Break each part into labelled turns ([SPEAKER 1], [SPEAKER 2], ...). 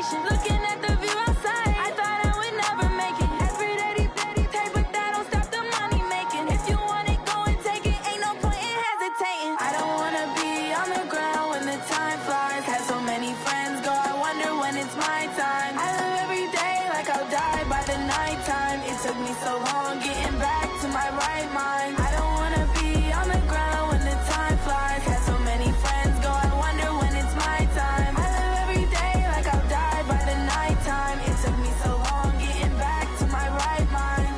[SPEAKER 1] vacation. Looking at the view outside, I thought I would never make it. Every day they take, but that don't stop the money making. If you want it, go and take it. Ain't no point in hesitating. I don't wanna be on the ground when the time flies. Had so many friends go, I wonder when it's my time. I live every day like I'll die by the nighttime. It took me so long getting back to my right mind. I don't wanna be on the ground when the time flies. Had so many friends go, I wonder when it's my time. I live every day like I'll die by the nighttime. It took me so long getting back to my right mind.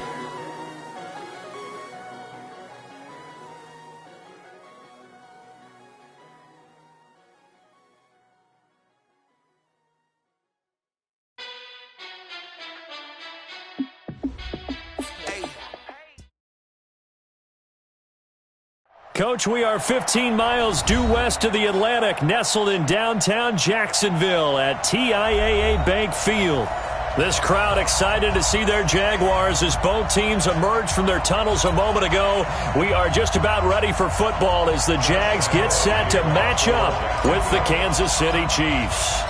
[SPEAKER 2] Coach, we are 15 miles due west of the Atlantic, nestled in downtown Jacksonville at TIAA Bank Field. This crowd excited to see their Jaguars as both teams emerged from their tunnels a moment ago. We are just about ready for football as the Jags get set to match up with the Kansas City Chiefs.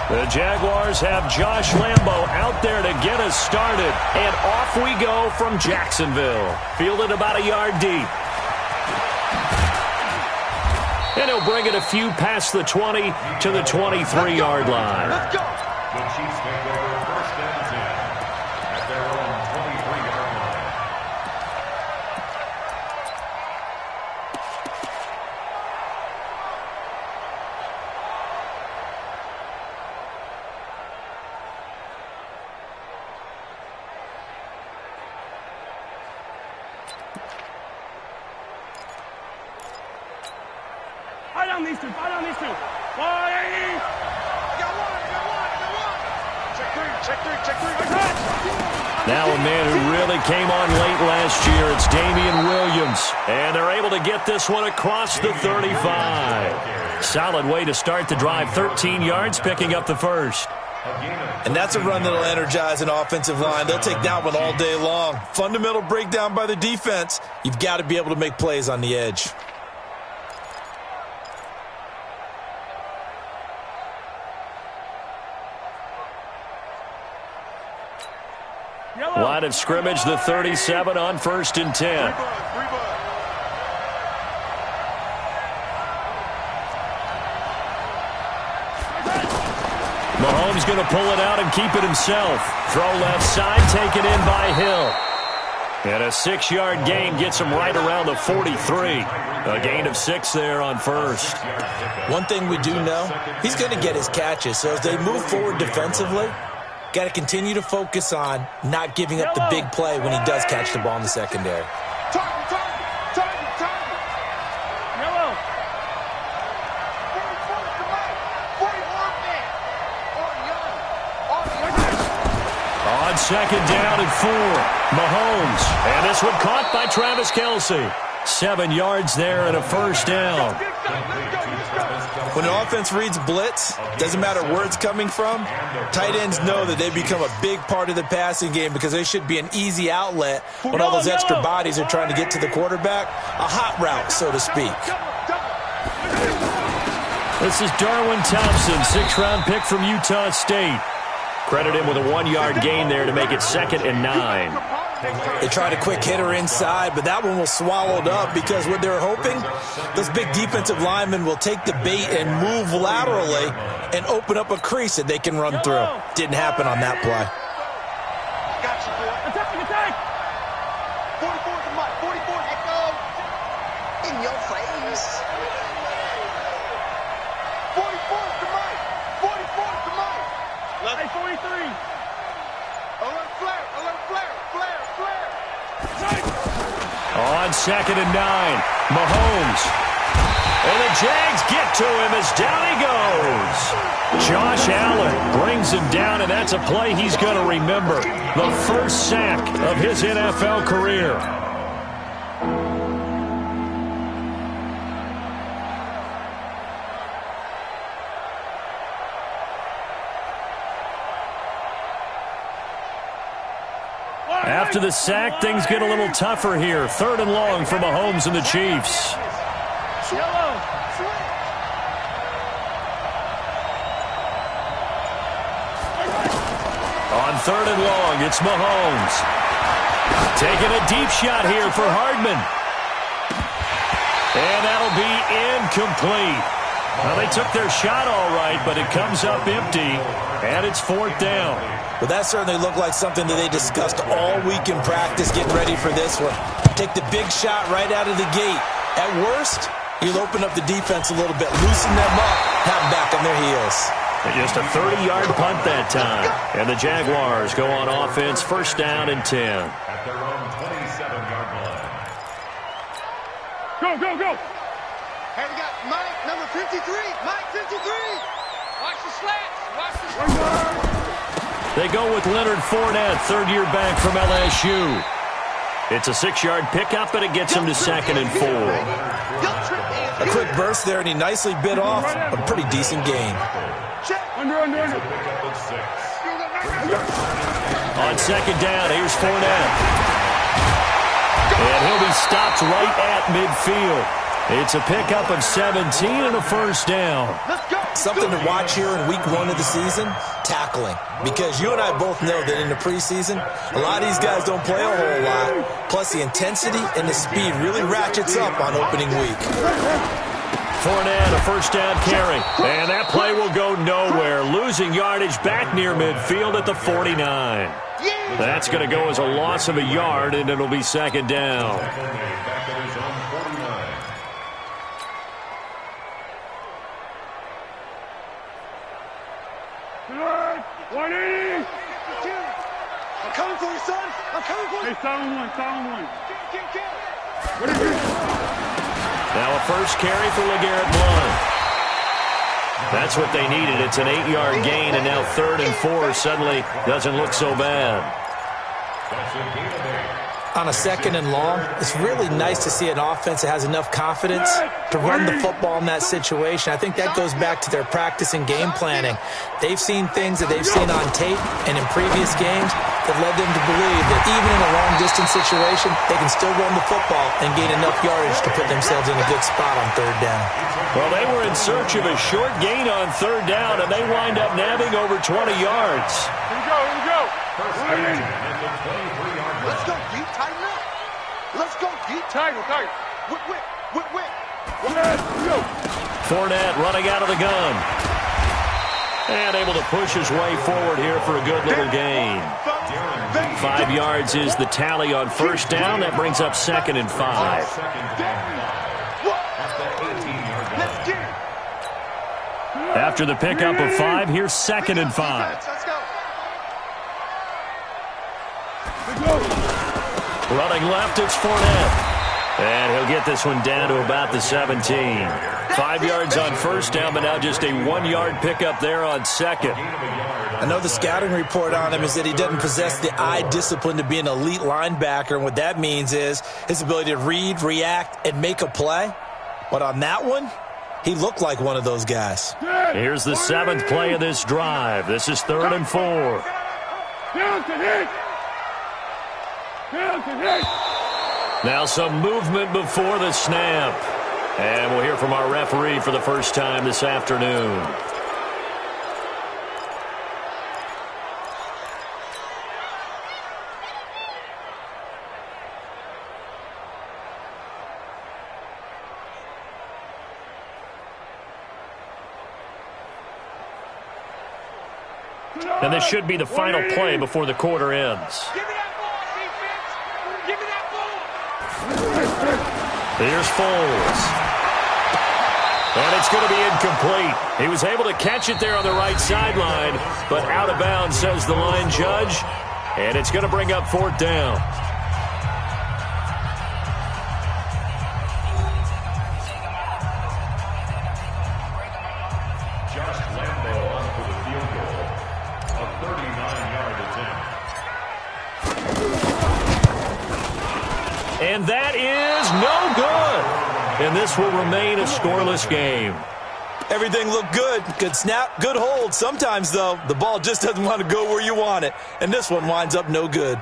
[SPEAKER 2] The Jaguars have Josh Lambo out there to get us started, and off we go from Jacksonville. Fielded about a yard deep. And he'll bring it a few past the 20 to the 23-yard line.
[SPEAKER 3] Let's go. The Chiefs take over first and 10 at their own 23-yard line.
[SPEAKER 4] Fight on these two. Fight on these two. Fight!
[SPEAKER 3] Got one. Check three.
[SPEAKER 2] Now a man who really came on late last year, it's Damian Williams. And they're able to get this one across the 35. Solid way to start the drive, 13 yards, picking up the first.
[SPEAKER 5] And that's a run that'll energize an offensive line. They'll take that one all day long. Fundamental breakdown by the defense. You've got to be able to make plays on the edge.
[SPEAKER 2] Line of scrimmage, the 37 on 1st and 10. Mahomes going to pull it out and keep it himself. Throw left side, taken in by Hill. And a 6-yard gain gets him right around the 43. A gain of 6 there on first.
[SPEAKER 5] One thing we do know, he's going to get his catches. So as they move forward defensively, got to continue to focus on not giving up the big play when he does catch the ball in the secondary.
[SPEAKER 3] Target.
[SPEAKER 4] Yellow.
[SPEAKER 3] 44.
[SPEAKER 2] On 2nd down and 4, Mahomes. And this one caught by Travis Kelce. 7 yards there and a first down.
[SPEAKER 5] When an offense reads blitz, doesn't matter where it's coming from, tight ends know that they become a big part of the passing game because they should be an easy outlet when all those extra bodies are trying to get to the quarterback. A hot route, so to speak.
[SPEAKER 2] This is Darwin Thompson, 6th-round pick from Utah State. Credit him with a 1-yard gain there to make it 2nd and 9.
[SPEAKER 5] They tried a quick hitter inside, but that one was swallowed up because what they're hoping, those big defensive linemen will take the bait and move laterally and open up a crease that they can run through. Didn't happen on that play.
[SPEAKER 3] Got you, boy.
[SPEAKER 4] Attack.
[SPEAKER 3] 44 to Mike. 44. Echo. In your face. 44 to Mike. 44 to Mike.
[SPEAKER 4] Hey, 43.
[SPEAKER 3] Alert flare.
[SPEAKER 2] On 2nd and 9, Mahomes. And the Jags get to him as down he goes. Josh Allen brings him down, and that's a play he's going to remember. The first sack of his NFL career. After the sack, things get a little tougher here. 3rd and long for Mahomes and the Chiefs. On 3rd and long, it's Mahomes. Taking a deep shot here for Hardman. And that'll be incomplete. Well, they took their shot all right, but it comes up empty, and it's 4th down.
[SPEAKER 5] Well, that certainly looked like something that they discussed all week in practice, getting ready for this one. Take the big shot right out of the gate. At worst, you'll open up the defense a little bit, loosen them up, have them back on their heels.
[SPEAKER 2] Just a 30-yard punt that time. And the Jaguars go on offense, 1st down and 10.
[SPEAKER 3] At their own 27-yard line.
[SPEAKER 4] Go, go, go.
[SPEAKER 6] Hey, we got Mike, number 53. Mike, 53. Watch the slats. Watch the slats.
[SPEAKER 2] They go with Leonard Fournette, 3rd-year back from LSU. It's a 6-yard pickup, and it gets him to 2nd and 4.
[SPEAKER 5] A quick burst there, and he nicely bit off a pretty decent gain.
[SPEAKER 4] Under.
[SPEAKER 2] On 2nd down, here's Fournette. And he'll be stopped right at midfield. It's a pickup of 17 and a 1st down.
[SPEAKER 5] Something to watch here in week 1 of the season, tackling. Because you and I both know that in the preseason, a lot of these guys don't play a whole lot. Plus, the intensity and the speed really ratchets up on opening week.
[SPEAKER 2] Fournette, a 1st down carry. And that play will go nowhere. Losing yardage back near midfield at the 49. That's going to go as a loss of a yard, and it'll be 2nd down.
[SPEAKER 6] I'm coming for you, son. I'm coming for you.
[SPEAKER 4] Hey, silent one.
[SPEAKER 2] Now a 1st carry for LeGarrette Blount. That's what they needed. It's an 8-yard gain, and now 3rd and 4 suddenly doesn't look so bad.
[SPEAKER 5] On a 2nd and long, it's really nice to see an offense that has enough confidence to run the football in that situation. I think that goes back to their practice and game planning. They've seen things that they've seen on tape and in previous games that led them to believe that even in a long-distance situation, they can still run the football and gain enough yardage to put themselves in a good spot on 3rd down.
[SPEAKER 2] Well, they were in search of a short gain on 3rd down, and they wind up nabbing over 20 yards.
[SPEAKER 4] Here we go.
[SPEAKER 6] Let's go, G. Tighten up. Let's go, G.
[SPEAKER 4] Tight.
[SPEAKER 6] Whip.
[SPEAKER 2] Fournette running out of the gun. And able to push his way forward here for a good little gain. 5 yards is the tally on 1st down. That brings up 2nd and 5. After the pickup of 5, here's 2nd and 5. Running left, it's Fournette. And he'll get this one down to about the 17. 5 yards on 1st down, but now just a 1-yard pickup there on 2nd.
[SPEAKER 5] I know the scouting report on him is that he doesn't possess the eye discipline to be an elite linebacker, and what that means is his ability to read, react, and make a play. But on that one, he looked like one of those guys.
[SPEAKER 2] Here's the 7th play of this drive. This is 3rd and 4. Now some movement before the snap. And we'll hear from our referee for the first time this afternoon. And this should be the final play before the quarter ends.
[SPEAKER 6] Give me that ball, defense. Give me that ball.
[SPEAKER 2] Here's Foles. And it's going to be incomplete. He was able to catch it there on the right sideline, but out of bounds, says the line judge. And it's going to bring up 4th down.
[SPEAKER 3] Josh Lambo on for the field goal. A 39-yard attempt.
[SPEAKER 2] And that is no good. And this will remain a scoreless game.
[SPEAKER 5] Everything looked good. Good snap, good hold. Sometimes, though, the ball just doesn't want to go where you want it. And this one winds up no good.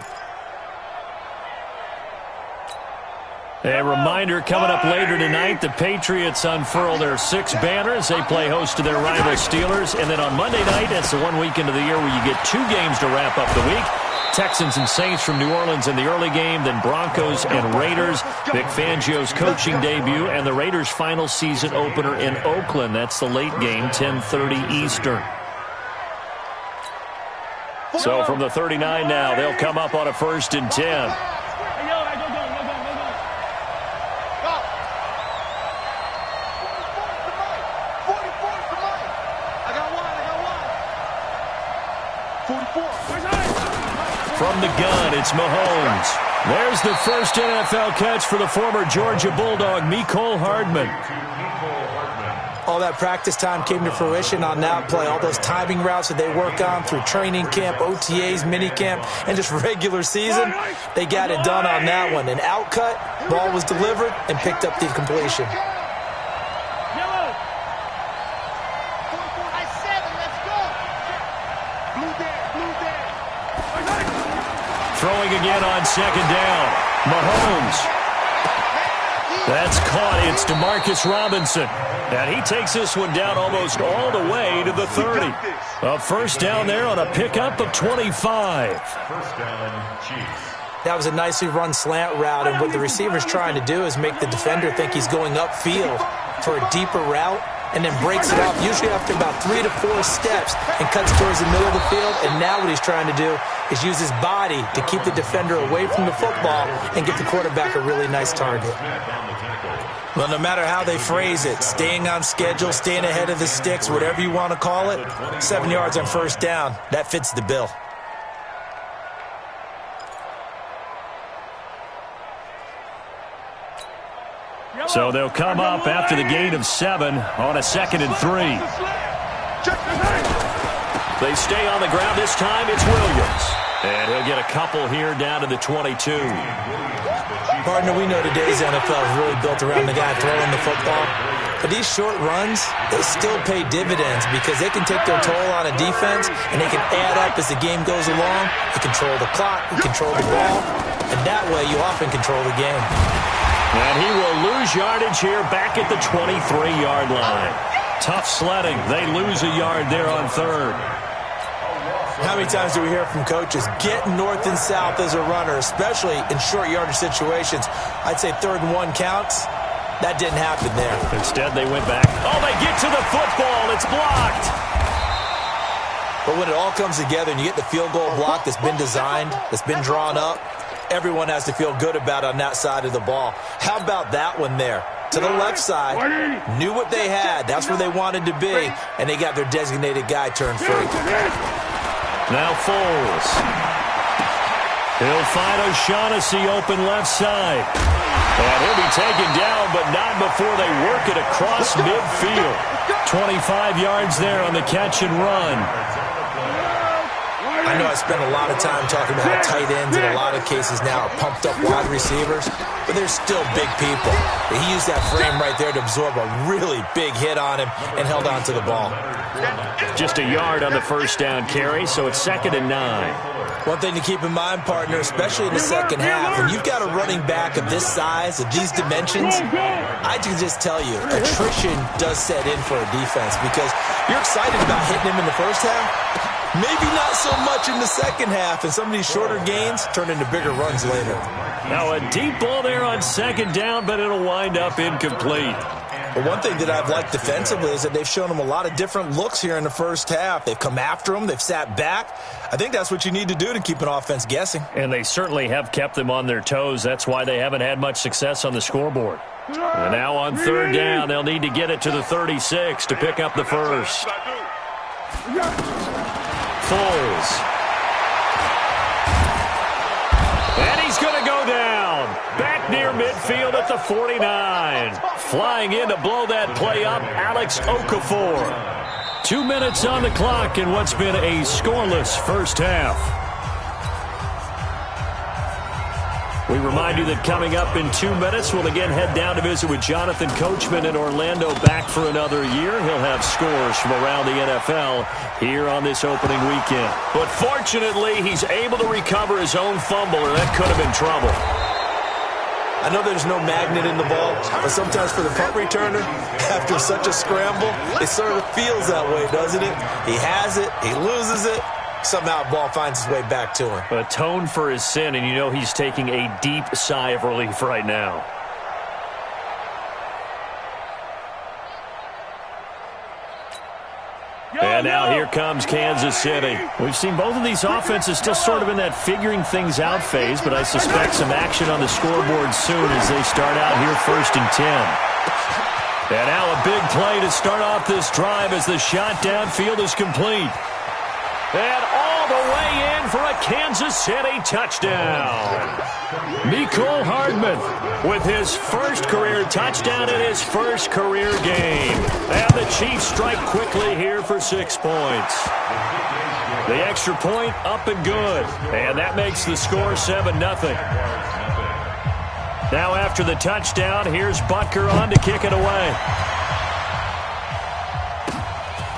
[SPEAKER 2] A reminder, coming up later tonight, the Patriots unfurl their 6 banners. They play host to their rival Steelers. And then on Monday night, that's the one weekend of the year where you get 2 games to wrap up the week. Texans and Saints from New Orleans in the early game, then Broncos and Raiders. Vic Fangio's coaching debut, and the Raiders' final season opener in Oakland. That's the late game, 10:30 Eastern. So from the 39 now, they'll come up on a 1st and 10. From the gun, it's Mahomes. There's the first NFL catch for the former Georgia Bulldog, Mecole Hardman.
[SPEAKER 5] All that practice time came to fruition on that play. All those timing routes that they work on through training camp, OTAs, minicamp, and just regular season, they got it done on that one. An outcut, ball was delivered, and picked up the completion.
[SPEAKER 2] Throwing again on 2nd down. Mahomes. That's caught. It's Demarcus Robinson. And he takes this one down almost all the way to the 30. A 1st down there on a pickup of 25.
[SPEAKER 3] 1st down, Chiefs.
[SPEAKER 5] That was a nicely run slant route, and what the receiver's trying to do is make the defender think he's going upfield for a deeper route, and then breaks it off, usually after about 3 to 4 steps, and cuts towards the middle of the field. And now what he's trying to do is use his body to keep the defender away from the football and give the quarterback a really nice target. Well, no matter how they phrase it, staying on schedule, staying ahead of the sticks, whatever you want to call it, 7 yards on 1st down, that fits the bill.
[SPEAKER 2] So they'll come up after the gain of 7 on a 2nd and 3. They stay on the ground. This time it's Williams. And he'll get a couple here down to the 22.
[SPEAKER 5] Partner, we know today's NFL is really built around the guy throwing the football. But these short runs, they still pay dividends because they can take their toll on a defense, and they can add up as the game goes along. You control the clock, you control the ball, and that way you often control the game.
[SPEAKER 2] And he will lose yardage here back at the 23-yard line. Tough sledding. They lose a yard there on 3rd.
[SPEAKER 5] How many times do we hear from coaches, get north and south as a runner, especially in short yardage situations? I'd say 3rd and 1 counts. That didn't happen there.
[SPEAKER 2] Instead, they went back. Oh, they get to the football. It's blocked.
[SPEAKER 5] But when it all comes together and you get the field goal block that's been designed, that's been drawn up, everyone has to feel good about on that side of the ball. How about that one there? To the left side, knew what they had. That's where they wanted to be, and they got their designated guy turned free.
[SPEAKER 2] Now Foles. He'll find O'Shaughnessy open left side. And he'll be taken down, but not before they work it across midfield. 25 yards there on the catch and run.
[SPEAKER 5] I know I spent a lot of time talking about how tight ends in a lot of cases now are pumped up wide receivers, but they're still big people. But he used that frame right there to absorb a really big hit on him and held on to the ball.
[SPEAKER 2] Just a yard on the 1st down carry, so it's 2nd and 9.
[SPEAKER 5] One thing to keep in mind, partner, especially in the second half, when you've got a running back of this size, of these dimensions, I can just tell you, attrition does set in for a defense because you're excited about hitting him in the first half. Maybe not so much in the second half, and some of these shorter gains turn into bigger runs later.
[SPEAKER 2] Now a deep ball there on 2nd down, but it'll wind up incomplete.
[SPEAKER 5] But one thing that I've liked defensively is that they've shown them a lot of different looks here in the first half. They've come after them. They've sat back. I think that's what you need to do to keep an offense guessing.
[SPEAKER 2] And they certainly have kept them on their toes. That's why they haven't had much success on the scoreboard. And now on 3rd down, they'll need to get it to the 36 to pick up the 1st. Foles. And he's going to go down. Back near midfield at the 49. Flying in to blow that play up, Alex Okafor. 2 minutes on the clock in what's been a scoreless first half. We remind you that coming up in 2 minutes, we'll again head down to visit with Jonathan Coachman in Orlando, back for another year. He'll have scores from around the NFL here on this opening weekend. But fortunately, he's able to recover his own fumble, or that could have been trouble.
[SPEAKER 5] I know there's no magnet in the ball, but sometimes for the punt returner, after such a scramble, it sort of feels that way, doesn't it? He has it, he loses it, somehow the ball finds its way back to him.
[SPEAKER 2] Atone for his sin, and you know he's taking a deep sigh of relief right now. And now here comes Kansas City. We've seen both of these offenses still sort of in that figuring things out phase, but I suspect some action on the scoreboard soon as they start out here 1st and 10. And now a big play to start off this drive as the shot downfield is complete. And all the way in for a Kansas City touchdown. Mecole Hardman with his first career touchdown in his first career game. And the Chiefs strike quickly here for 6 points. The extra point up and good. And that makes the score 7-0. Now after the touchdown, here's Butker on to kick it away.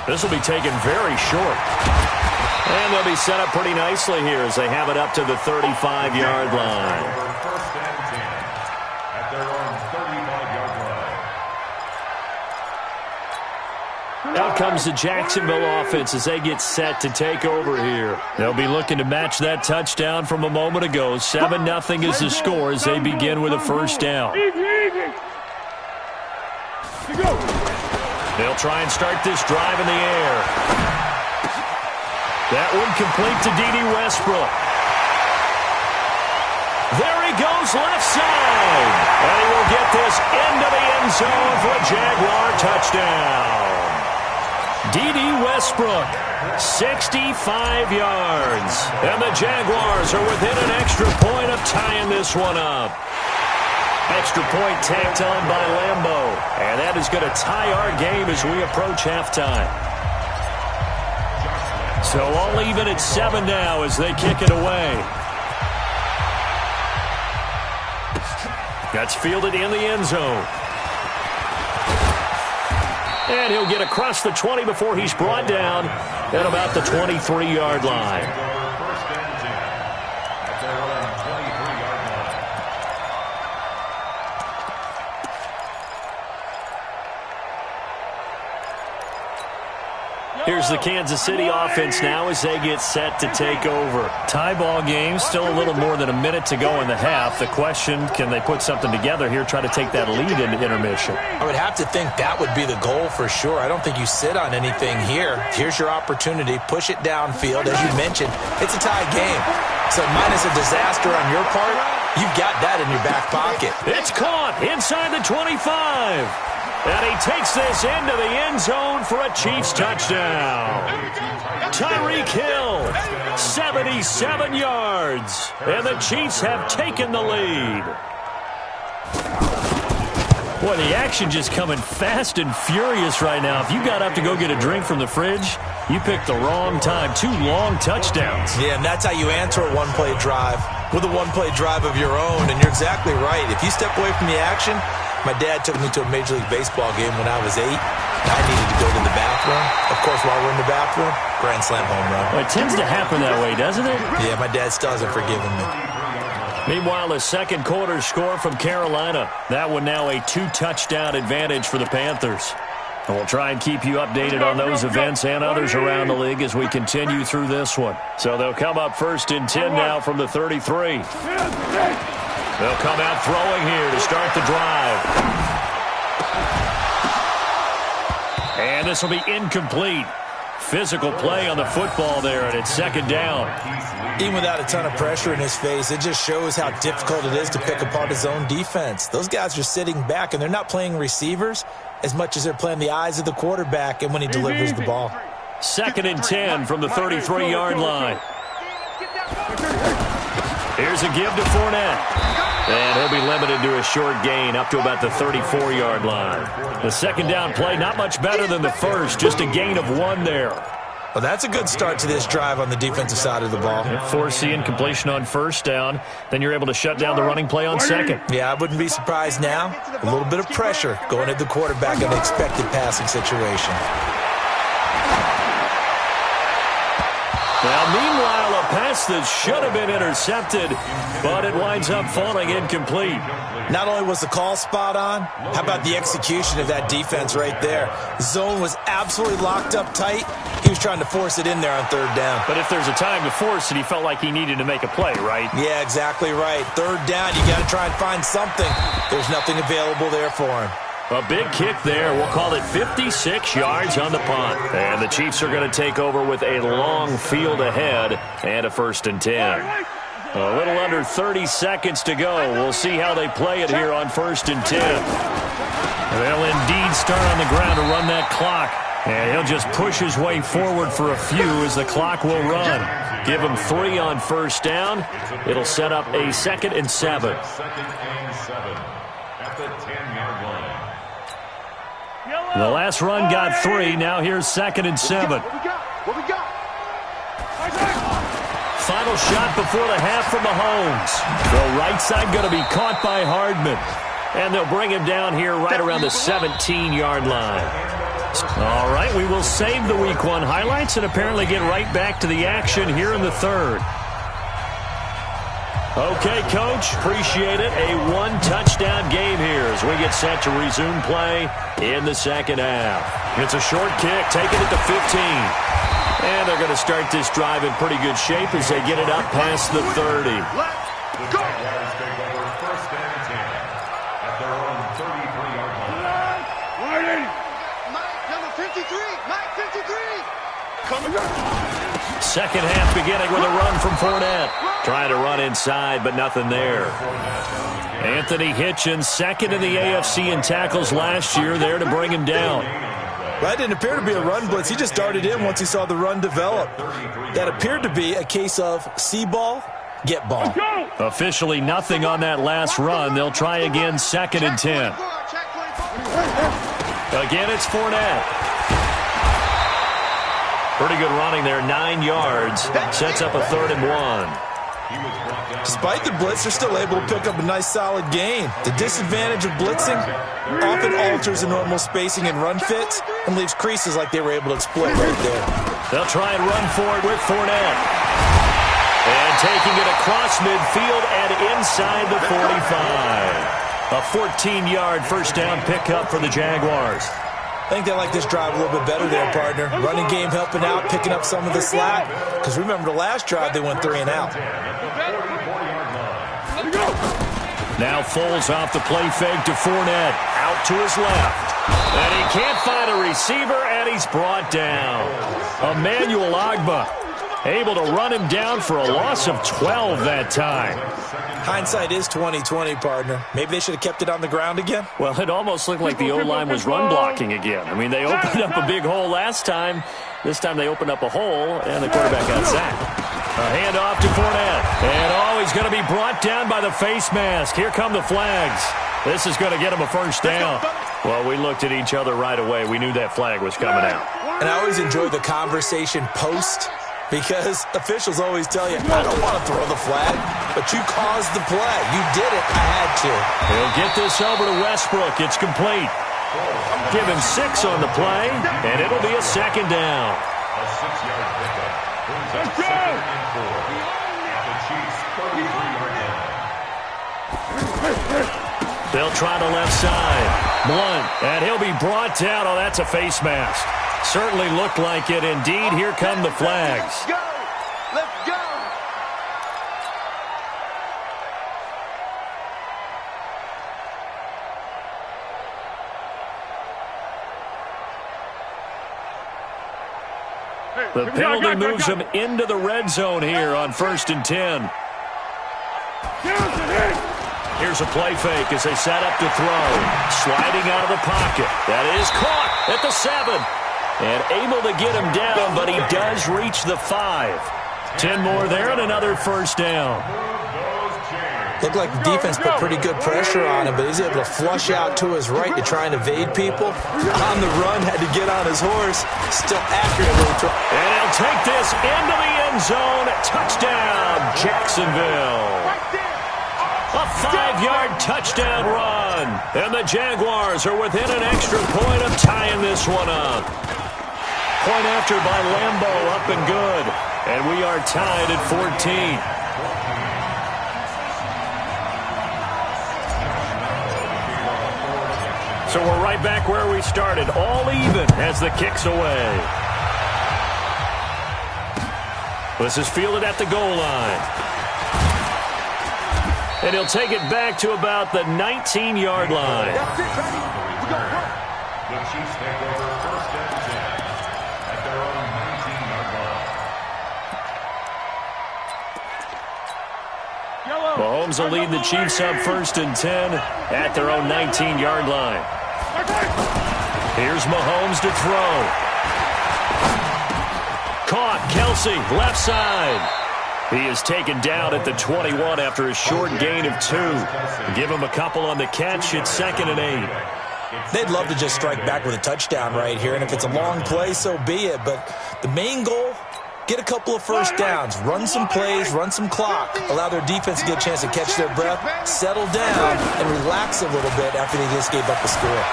[SPEAKER 2] This will be taken very short. And they'll be set up pretty nicely here as they have it up to the 35-yard line.
[SPEAKER 3] First and 10 at their own 35-yard line.
[SPEAKER 2] Out comes the Jacksonville offense as they get set to take over here. They'll be looking to match that touchdown from a moment ago. 7-0 is the score as they begin with a first down. They'll try and start this drive in the air. That one complete to D.D. Westbrook. There he goes left side. And he will get this into the end zone for a Jaguar touchdown. D.D. Westbrook, 65 yards. And the Jaguars are within an extra point of tying this one up. Extra point tacked on by Lambeau. And that is going to tie our game as we approach halftime. So all even at 7 now as they kick it away. That's fielded in the end zone. And he'll get across the 20 before he's brought down at about the 23-yard line. Here's the Kansas City offense now as they get set to take over. Tie ball game, still a little more than a minute to go in the half. The question, can they put something together here, try to take that lead into intermission?
[SPEAKER 5] I would have to think that would be the goal for sure. I don't think you sit on anything here. Here's your opportunity. Push it downfield. As you mentioned, it's a tie game. So minus a disaster on your part, you've got that in your back pocket.
[SPEAKER 2] It's caught inside the 25. And he takes this into the end zone for a Chiefs touchdown. Tyreek Hill, 77 yards. And the Chiefs have taken the lead. Boy, the action just coming fast and furious right now. If you got up to go get a drink from the fridge, you picked the wrong time. 2 long touchdowns.
[SPEAKER 5] Yeah, and that's how you answer a one-play drive with a one-play drive of your own. And you're exactly right. If you step away from the action, my dad took me to a Major League Baseball game when I was 8. I needed to go to the bathroom. Of course, while we're in the bathroom, grand slam home run.
[SPEAKER 2] Well, it tends to happen that way, doesn't it?
[SPEAKER 5] Yeah, my dad still hasn't forgiven me.
[SPEAKER 2] Meanwhile, a second quarter score from Carolina. That one now a 2-touchdown advantage for the Panthers. And we'll try and keep you updated on those events and others around the league as we continue through this one. So they'll come up 1st and 10 now from the 33. They'll come out throwing here to start the drive. And this will be incomplete. Physical play on the football there, and it's 2nd down.
[SPEAKER 5] Even without a ton of pressure in his face, it just shows how difficult it is to pick apart his own defense. Those guys are sitting back, and they're not playing receivers as much as they're playing the eyes of the quarterback and when he delivers the ball.
[SPEAKER 2] 2nd and 10 from the 33-yard line. Here's a give to Fournette. And he'll be limited to a short gain up to about the 34-yard line. The 2nd down play, not much better than the first, just a gain of 1 there.
[SPEAKER 5] Well, that's a good start to this drive on the defensive side of the ball.
[SPEAKER 2] Forcing incompletion on 1st down, then you're able to shut down the running play on 2nd.
[SPEAKER 5] Yeah, I wouldn't be surprised now. A little bit of pressure going at the quarterback in the expected passing situation.
[SPEAKER 2] Now, meanwhile, a pass that should have been intercepted, but it winds up falling incomplete.
[SPEAKER 5] Not only was the call spot on, how about the execution of that defense right there? Zone was absolutely locked up tight. He was trying to force it in there on third down.
[SPEAKER 2] But if there's a time to force it, he felt like he needed to make a play, right?
[SPEAKER 5] Yeah, exactly right. Third down, you got to try and find something. There's nothing available there for him.
[SPEAKER 2] A big kick there. We'll call it 56 yards on the punt. And the Chiefs are going to take over with a long field ahead and a 1st and 10. A little under 30 seconds to go. We'll see how they play it here on 1st and 10. They'll indeed start on the ground to run that clock. And he'll just push his way forward for a few as the clock will run. Give him 3 on 1st down. It'll set up a 2nd and 7.
[SPEAKER 3] 2nd and 7 at the 10-yard line.
[SPEAKER 2] The last run got 3. Now here's 2nd and 7.
[SPEAKER 6] What we got?
[SPEAKER 2] Final shot before the half from Mahomes. The right side going to be caught by Hardman. And they'll bring him down here right around the 17-yard line. All right, we will save the Week 1 highlights and apparently get right back to the action here in the 3rd. Okay, Coach, appreciate it. A 1-touchdown game here as we get set to resume play in the 2nd half. It's a short kick, taking it to 15. And they're going to start this drive in pretty good shape as they get it up past the 30.
[SPEAKER 3] The Jaguars take over 1st and 10 at their own 33-yard line.
[SPEAKER 6] Mike, number 53. Mike, 53. Coming up.
[SPEAKER 2] 2nd half beginning with a run from Fournette. Trying to run inside, but nothing there. Anthony Hitchens, 2nd in the AFC in tackles last year, there to bring him down.
[SPEAKER 5] That didn't appear to be a run blitz. He just darted in once he saw the run develop. That appeared to be a case of see ball, get ball.
[SPEAKER 2] Officially nothing on that last run. They'll try again 2nd and 10. Again, it's Fournette. Pretty good running there, 9 yards. Sets up a 3rd and 1.
[SPEAKER 5] Despite the blitz, they're still able to pick up a nice solid gain. The disadvantage of blitzing often alters the normal spacing and run fits and leaves creases like they were able to exploit right there.
[SPEAKER 2] They'll try and run for it with Fournette. And taking it across midfield and inside the 45. A 14-yard 1st down pickup for the Jaguars.
[SPEAKER 5] I think they like this drive a little bit better there, partner. Running game helping out, picking up some of the slack. Because remember the last drive, they went 3 and out.
[SPEAKER 2] Now Foles off the play fake to Fournette. Out to his left. And he can't find a receiver, and he's brought down. Emmanuel Ogbah able to run him down for a loss of 12 that time.
[SPEAKER 5] Hindsight is 20/20, partner. Maybe they should have kept it on the ground again.
[SPEAKER 2] Well, it almost looked like the O-line was run blocking again. I mean, they opened up a big hole last time. This time they opened up a hole, and the quarterback got sacked. A handoff to Fournette. And, he's going to be brought down by the face mask. Here come the flags. This is going to get him a 1st down. Well, we looked at each other right away. We knew that flag was coming out.
[SPEAKER 5] And I always enjoy the conversation post, because officials always tell you, I don't want to throw the flag, but you caused the play. You did it. I had to.
[SPEAKER 2] He'll get this over to Westbrook. It's complete. Give him 6 on the play, and it'll be a 2nd down.
[SPEAKER 3] A 6-yard pickup. Brings up 2nd and 4 at the Chiefs' 33-yard line.
[SPEAKER 2] They'll try the left side. Blunt, and he'll be brought down. Oh, that's a face mask. Certainly looked like it. Indeed, here come the flags.
[SPEAKER 6] Let's go. Let's go.
[SPEAKER 2] The penalty moves him into the red zone here on 1st and 10. Here's a play fake as they set up to throw. Sliding out of the pocket. That is caught at the 7. And able to get him down, but he does reach the 5. 10 more there and another 1st down.
[SPEAKER 5] Looked like the defense put pretty good pressure on him, but he's able to flush out to his right to try and evade people. On the run, had to get on his horse. Still accurately.
[SPEAKER 2] And he'll take this into the end zone. Touchdown, Jacksonville. A 5-yard touchdown run. And the Jaguars are within an extra point of tying this one up. point after by Lambeau, up and good. And we are tied at 14. So we're right back where we started, all even as the kick's away. This is fielded at the goal line. And he'll take it back to about the 19-yard line.
[SPEAKER 3] The Chiefs take over first and 10 at their own 19-yard line.
[SPEAKER 2] Mahomes will lead the Chiefs up first and 10 at their own 19-yard line. Here's Mahomes to throw. Caught. Kelsey, left side. He is taken down at the 21 after a short gain of 2. Give him a couple on the catch. It's 2nd and 8.
[SPEAKER 5] They'd love to just strike back with a touchdown right here, and if it's a long play, so be it. But the main goal, get a couple of first downs, run some plays, run some clock, allow their defense to get a chance to catch their breath, settle down, and relax a little bit after they just gave up the score.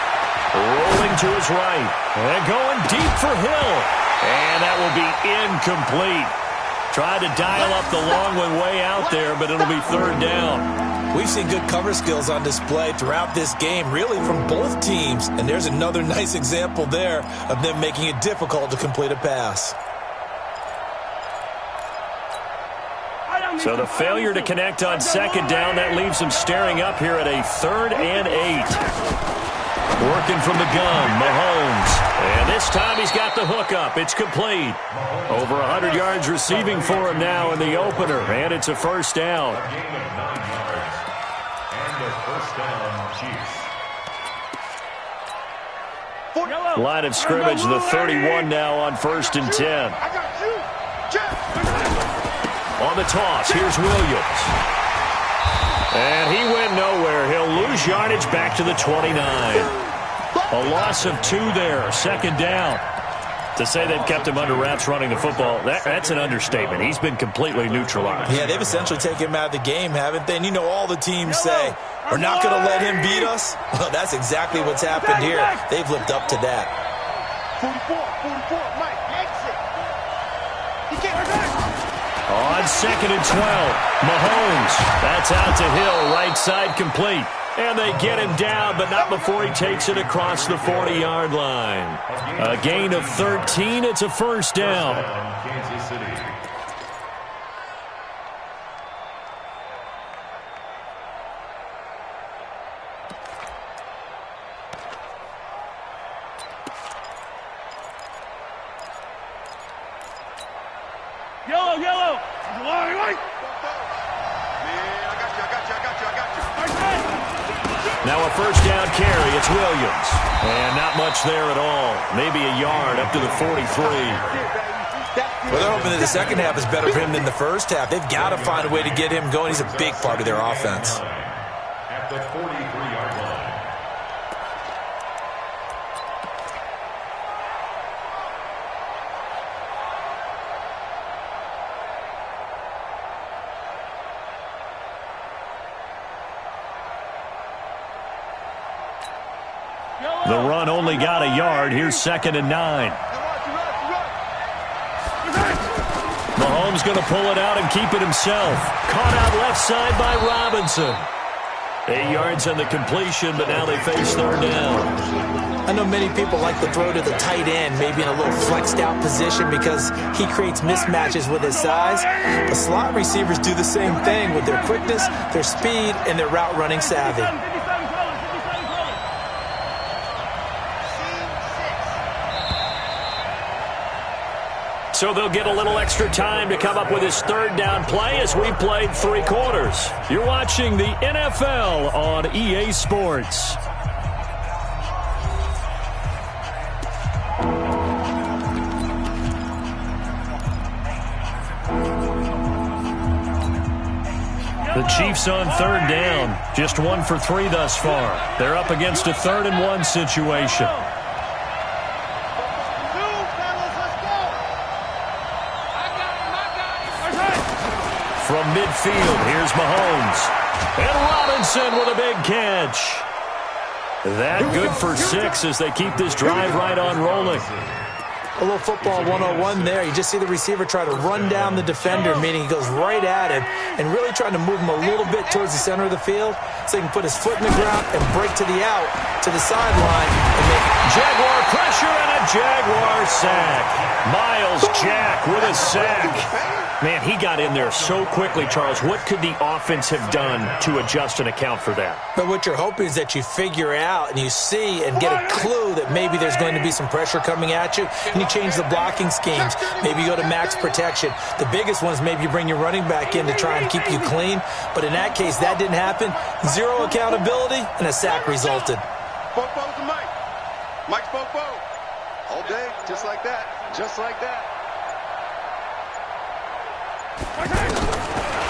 [SPEAKER 2] Rolling to his right, and going deep for Hill. And that will be incomplete. Tried to dial up the long one way out there, but it'll be 3rd down.
[SPEAKER 5] We've seen good cover skills on display throughout this game, really from both teams. And there's another nice example there of them making it difficult to complete a pass.
[SPEAKER 2] So the failure to connect on 2nd down, that leaves them staring up here at a 3rd and 8. Working from the gun, Mahomes. And this time he's got the hook up. It's complete. Over 100 yards receiving for him now in the opener. And it's a first down.
[SPEAKER 3] A gain of 9 yards. And a first down, Chiefs.
[SPEAKER 2] Line of scrimmage, the 31 now on 1st and 10. On the toss, here's Williams. And he went nowhere. He'll lose yardage back to the 29. A loss of 2 there, 2nd down. To say they've kept him under wraps running the football, that's an understatement. He's been completely neutralized.
[SPEAKER 5] Yeah, they've essentially taken him out of the game, haven't they? And you know all the teams say, we're not going to let him beat us. Well, that's exactly what's happened here. They've lived up to that.
[SPEAKER 6] 44, Mike, exit. He can't.
[SPEAKER 2] On 2nd and 12, Mahomes. That's out to Hill, right side complete. And they get him down, but not before he takes it across the 40-yard line. A gain of 13. It's a first down.
[SPEAKER 3] Kansas City.
[SPEAKER 4] Yellow. Right.
[SPEAKER 6] Man, I got you.
[SPEAKER 2] Now a first down carry. It's Williams. And not much there at all. Maybe a yard up to the 43.
[SPEAKER 5] Well, they're hoping that the second half is better for him than the first half. They've got to find a way to get him going. He's a big part of their offense.
[SPEAKER 3] At the 43-yard line.
[SPEAKER 2] The run only got a yard. Here's 2nd and 9. Mahomes going to pull it out and keep it himself. Caught out left side by Robinson. 8 yards on the completion, but now they face 3rd down.
[SPEAKER 5] I know many people like to throw to the tight end, maybe in a little flexed out position because he creates mismatches with his size. The slot receivers do the same thing with their quickness, their speed, and their route running savvy.
[SPEAKER 2] So they'll get a little extra time to come up with his 3rd down play as we played 3 quarters. You're watching the NFL on EA Sports. The Chiefs on 3rd down. Just 1 for 3 thus far. They're up against a 3rd and 1 situation. From midfield, here's Mahomes. And Robinson with a big catch. That good for 6 as they keep this drive right on rolling.
[SPEAKER 5] A little football 101 there. You just see the receiver try to run down the defender, meaning he goes right at him and really trying to move him a little bit towards the center of the field so he can put his foot in the ground and break to the out, to the sideline, and make
[SPEAKER 2] Jaguar pressure and a Jaguar sack. Miles Jack with a sack. Man, he got in there so quickly, Charles. What could the offense have done to adjust and account for that?
[SPEAKER 5] But what you're hoping is that you figure out and you see and get a clue that maybe there's going to be some pressure coming at you, and you change the blocking schemes. Maybe you go to max protection. The biggest one is maybe you bring your running back in to try and keep you clean. But in that case, that didn't happen. Zero accountability, and a sack resulted.
[SPEAKER 6] Fofo's to Mike. Mike's Fofo. All day, just like that. Just like that.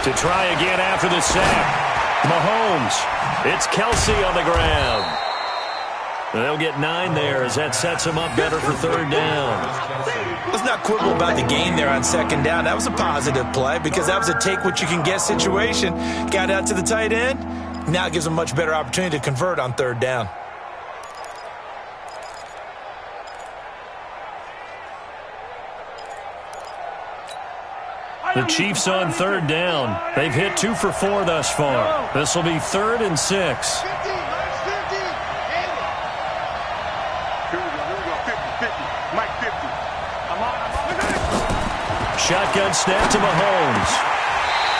[SPEAKER 2] To try again after the sack, Mahomes. It's Kelsey on the ground. They'll get 9 there as that sets them up better for third down.
[SPEAKER 5] Let's not quibble about the gain there on second down. That was a positive play because that was a take-what-you-can-get situation. Got out to the tight end. Now it gives them a much better opportunity to convert on third down.
[SPEAKER 2] The Chiefs on third down. They've hit 2 for 4 thus far. This will be 3rd and 6.
[SPEAKER 6] 50, Mike's 50. Here we go, 50, 50. Mike 50. I'm on.
[SPEAKER 2] Shotgun snap to Mahomes.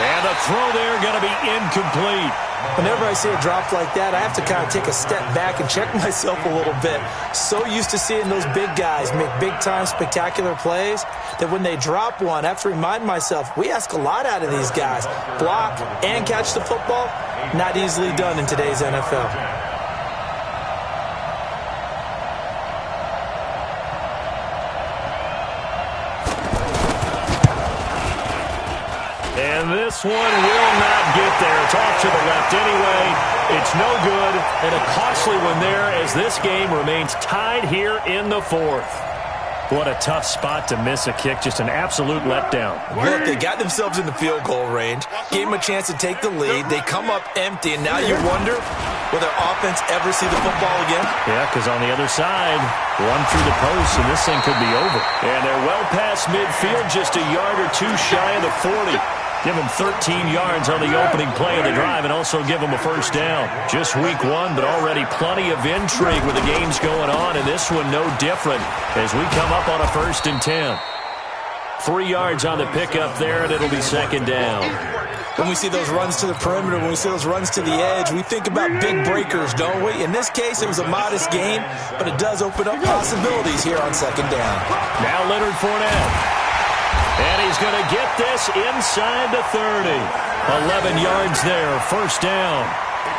[SPEAKER 2] And the throw there going to be incomplete.
[SPEAKER 5] Whenever I see a drop like that, I have to kind of take a step back and check myself a little bit. So used to seeing those big guys make big-time spectacular plays that when they drop one, I have to remind myself, we ask a lot out of these guys. Block and catch the football, not easily done in today's NFL.
[SPEAKER 2] And this one will not get there. It's off to the left anyway. It's no good, and a costly one there as this game remains tied here in the 4th. What a tough spot to miss a kick. Just an absolute letdown.
[SPEAKER 5] Look, they got themselves in the field goal range, gave them a chance to take the lead. They come up empty, and now you wonder, will their offense ever see the football again?
[SPEAKER 2] Yeah, because on the other side, run through the post, and this thing could be over. And they're well past midfield, just a yard or 2 shy of the 40. Give them 13 yards on the opening play of the drive and also give them a first down. Just week 1, but already plenty of intrigue with the games going on, and this one no different as we come up on a 1st and 10. 3 yards on the pickup there, and it'll be 2nd down.
[SPEAKER 5] When we see those runs to the perimeter, when we see those runs to the edge, we think about big breakers, don't we? In this case, it was a modest gain, but it does open up possibilities here on 2nd down.
[SPEAKER 2] Now Leonard Fournette. And he's going to get this inside the 30. 11 yards there, first down.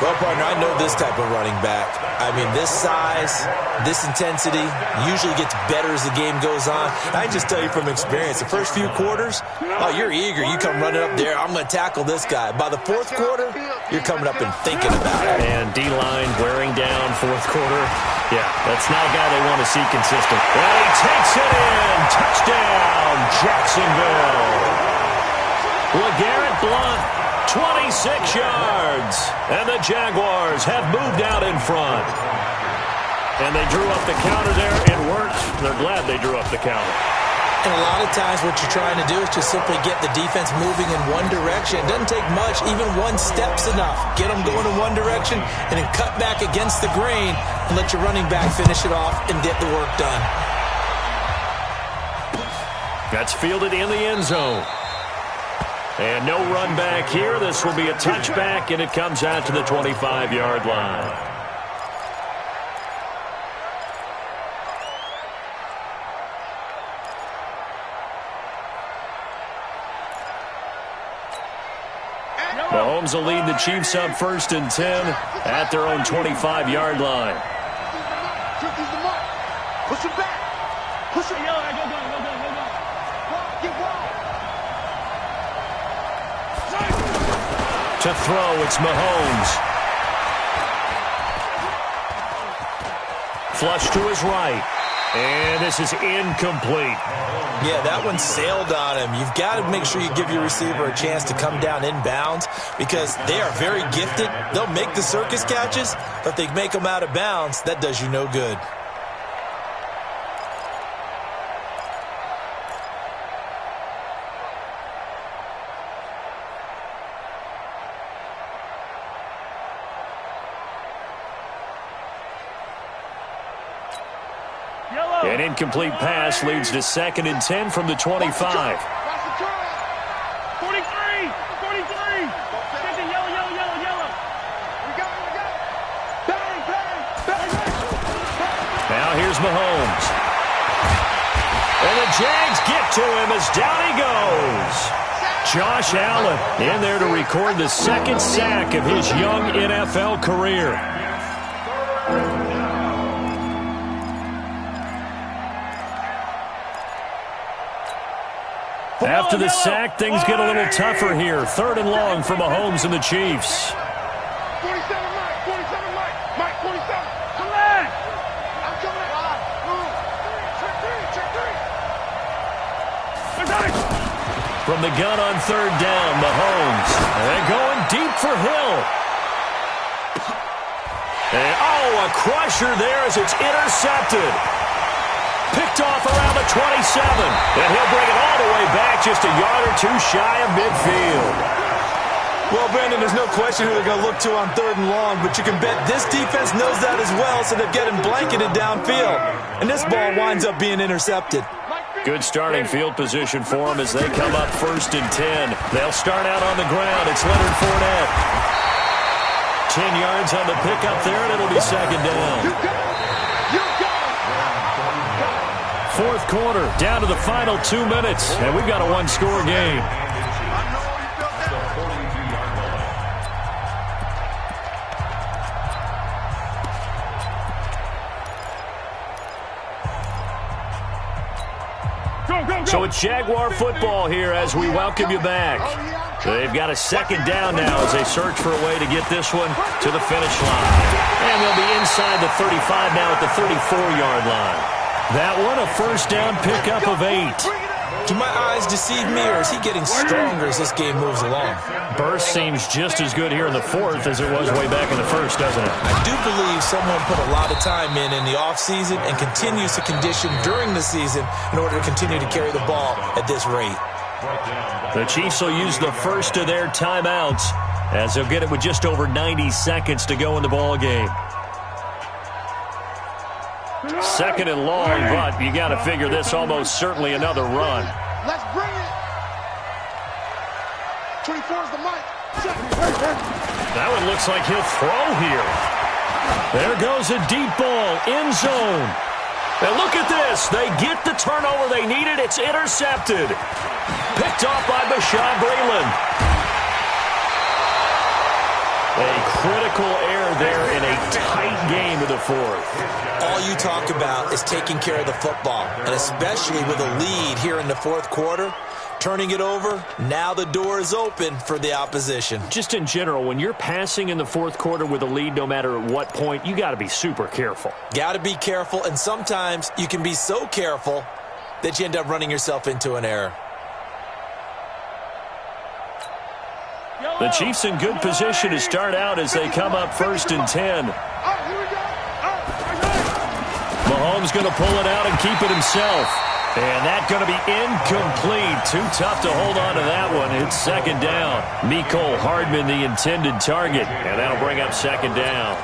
[SPEAKER 5] Well, partner, I know this type of running back. I mean, this size, this intensity usually gets better as the game goes on. I can just tell you from experience, the first few quarters, oh, you're eager. You come running up there, I'm going to tackle this guy. By the 4th quarter, you're coming up and thinking about it.
[SPEAKER 2] And D-line wearing down 4th quarter. Yeah, that's not a guy they want to see consistent. And he takes it in. Touchdown, Jacksonville. LeGarrette Blount, 26 yards. And the Jaguars have moved out in front. And they drew up the counter there. It worked. They're glad they drew up the counter.
[SPEAKER 5] And a lot of times what you're trying to do is just simply get the defense moving in one direction. It doesn't take much. Even one step's enough. Get them going in one direction and then cut back against the grain and let your running back finish it off and get the work done.
[SPEAKER 2] That's fielded in the end zone. And no run back here. This will be a touchback, and it comes out to the 25-yard line. Mahomes will lead the Chiefs up 1st and 10 at their own 25-yard line.
[SPEAKER 6] Push him back. Push him. Go.
[SPEAKER 2] To throw, it's Mahomes. Flush to his right. And this is incomplete.
[SPEAKER 5] Yeah, that one sailed on him. You've got to make sure you give your receiver a chance to come down inbounds because they are very gifted. They'll make the circus catches, but if they make them out of bounds, that does you no good.
[SPEAKER 2] An incomplete pass leads to 2nd and 10 from the 25.
[SPEAKER 4] 43. 43. Yellow. We got it. Bang.
[SPEAKER 2] Now here's Mahomes. And the Jags get to him as down he goes. Josh Allen in there to record the 2nd sack of his young NFL career. After the sack, things get a little tougher here. 3rd and long for Mahomes and the Chiefs.
[SPEAKER 4] 47, Mike, 47. Come on. I'm coming out. Check three.
[SPEAKER 2] From the gun on 3rd down, Mahomes. And going deep for Hill. And, a crusher there as it's intercepted. Picked off around the 27. And he'll bring it all the way back just a yard or two shy of midfield.
[SPEAKER 5] Well, Brandon, there's no question who they're going to look to on 3rd and long, but you can bet this defense knows that as well, so they're getting blanketed downfield. And this ball winds up being intercepted.
[SPEAKER 2] Good starting field position for them as they come up 1st and 10. They'll start out on the ground. It's Leonard Fournette. 10 yards on the pickup there, and it'll be 2nd down. 4th quarter, down to the final 2 minutes, and we've got a 1-score game. So it's Jaguar football here as we welcome you back. They've got a 2nd down now as they search for a way to get this one to the finish line. And they'll be inside the 35 now at the 34-yard line. That one, a 1st down pickup of 8.
[SPEAKER 5] Do my eyes deceive me, or is he getting stronger as this game moves along?
[SPEAKER 2] Burst seems just as good here in the 4th as it was way back in the 1st, doesn't it?
[SPEAKER 5] I do believe someone put a lot of time in the offseason and continues to condition during the season in order to continue to carry the ball at this rate.
[SPEAKER 2] The Chiefs will use the first of their timeouts as they'll get it with just over 90 seconds to go in the ball game. 2nd and long, but you got to figure this almost certainly another run.
[SPEAKER 4] Let's bring it. 24 is the mic.
[SPEAKER 2] That one looks like he'll throw here. There goes a deep ball, end zone. And look at this. They get the turnover they needed. It's intercepted. Picked off by Bashaud Breeland. A critical error there in a tight game of the 4th.
[SPEAKER 5] All you talk about is taking care of the football, and especially with a lead here in the 4th quarter, turning it over, now the door is open for the opposition.
[SPEAKER 2] Just in general, when you're passing in the 4th quarter with a lead, no matter at what point, you got to be super careful.
[SPEAKER 5] Got to be careful, and sometimes you can be so careful that you end up running yourself into an error.
[SPEAKER 2] The Chiefs in good position to start out as they come up 1st and 10. Mahomes going to pull it out and keep it himself. And that's going to be incomplete. Too tough to hold on to that one. It's 2nd down. Mecole Hardman, the intended target. And that'll bring up 2nd down.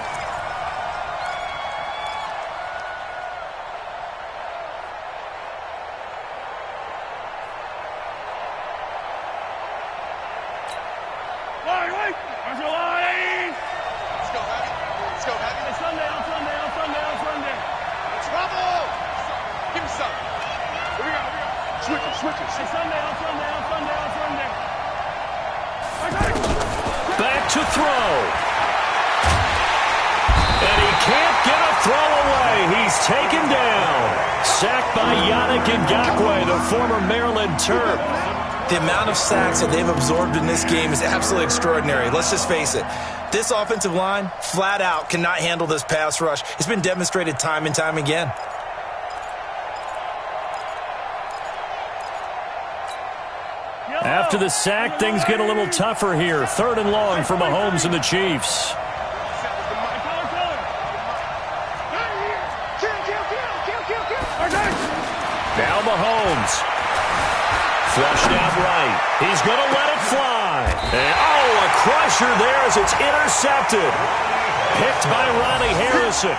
[SPEAKER 2] Back to throw. And he can't get a throw away. He's taken down. Sacked by Yannick Ngakoue, the former Maryland Terp.
[SPEAKER 5] The amount of sacks that they've absorbed in this game is absolutely extraordinary. Let's just face it. This offensive line, flat out, cannot handle this pass rush. It's been demonstrated time and time again.
[SPEAKER 2] After the sack, things get a little tougher here. 3rd and long for Mahomes and the Chiefs. Now Mahomes. Flushed out right. He's going to let it fly. And, a crusher there as it's intercepted. Picked by Ronnie Harrison.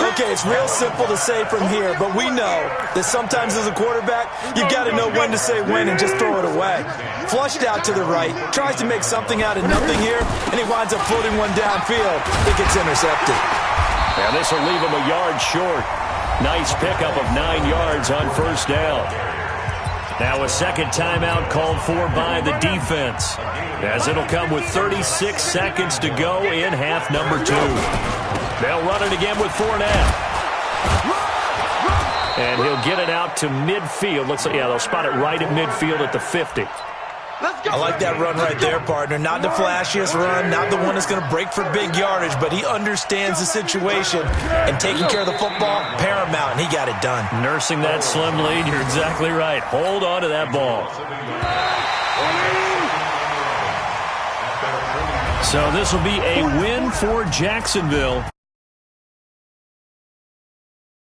[SPEAKER 5] Okay, it's real simple to say from here, but we know that sometimes as a quarterback, you've got to know when to say when and just throw it away. Flushed out to the right, tries to make something out of nothing here, and he winds up floating one downfield. It gets intercepted.
[SPEAKER 2] Now this will leave him a yard short. Nice pickup of 9 yards on first down. Now a second timeout called for by the defense, as it'll come with 36 seconds to go in half number 2. They'll run it again with Fournette. And he'll get it out to midfield. Looks like, yeah, they'll spot it right at midfield at the 50.
[SPEAKER 5] I like that run right there, partner. Not the flashiest run, not the one that's going to break for big yardage, but he understands the situation, and taking care of the football, paramount, and he got it done.
[SPEAKER 2] Nursing that slim lead, you're exactly right. Hold on to that ball. So this will be a win for Jacksonville.